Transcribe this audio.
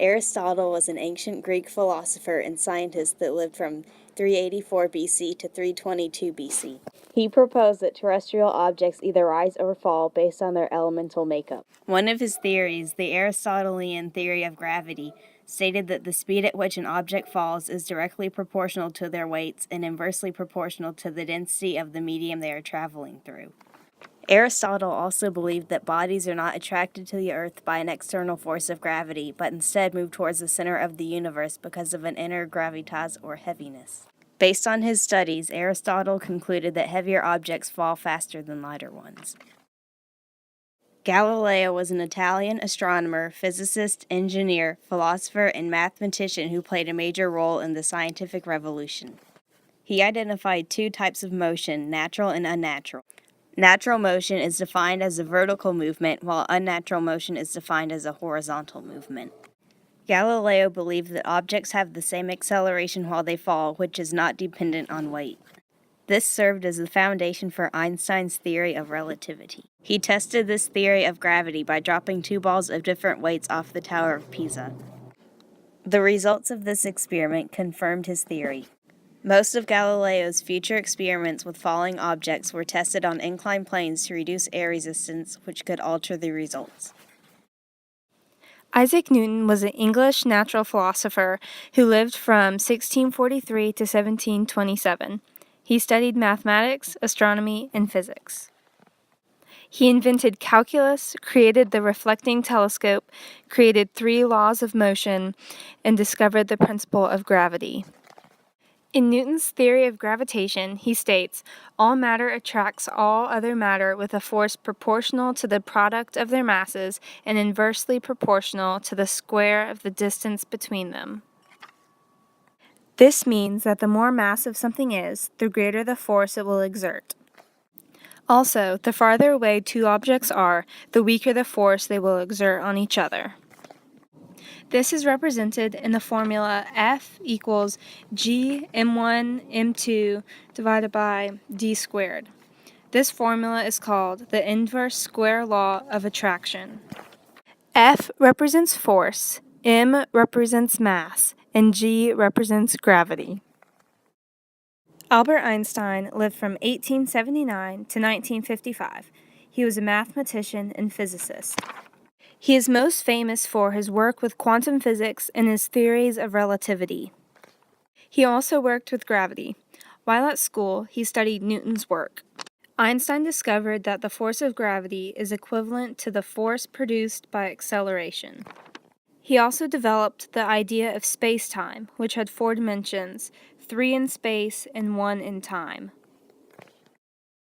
Aristotle was an ancient Greek philosopher and scientist that lived from 384 BC to 322 BC. He proposed that terrestrial objects either rise or fall based on their elemental makeup. One of his theories, the Aristotelian theory of gravity, stated that the speed at which an object falls is directly proportional to their weights and inversely proportional to the density of the medium they are traveling through. Aristotle also believed that bodies are not attracted to the earth by an external force of gravity, but instead move towards the center of the universe because of an inner gravitas or heaviness. Based on his studies, Aristotle concluded that heavier objects fall faster than lighter ones. Galileo was an Italian astronomer, physicist, engineer, philosopher, and mathematician who played a major role in the scientific revolution. He identified two types of motion, natural and unnatural. Natural motion is defined as a vertical movement, while unnatural motion is defined as a horizontal movement. Galileo believed that objects have the same acceleration while they fall, which is not dependent on weight. This served as the foundation for Einstein's theory of relativity. He tested this theory of gravity by dropping two balls of different weights off the Tower of Pisa. The results of this experiment confirmed his theory. Most of Galileo's future experiments with falling objects were tested on inclined planes to reduce air resistance, which could alter the results. Isaac Newton was an English natural philosopher who lived from 1643 to 1727. He studied mathematics, astronomy, and physics. He invented calculus, created the reflecting telescope, created 3 laws of motion, and discovered the principle of gravity. In Newton's theory of gravitation, he states, all matter attracts all other matter with a force proportional to the product of their masses and inversely proportional to the square of the distance between them. This means that the more massive something is, the greater the force it will exert. Also, the farther away two objects are, the weaker the force they will exert on each other. This is represented in the formula F equals G m1 m2 divided by d squared. This formula is called the inverse square law of attraction. F represents force, m represents mass, and g represents gravity. Albert Einstein lived from 1879 to 1955. He was a mathematician and physicist. He is most famous for his work with quantum physics and his theories of relativity. He also worked with gravity. While at school, he studied Newton's work. Einstein discovered that the force of gravity is equivalent to the force produced by acceleration. He also developed the idea of space-time, which had 4 dimensions, 3 in space and 1 in time.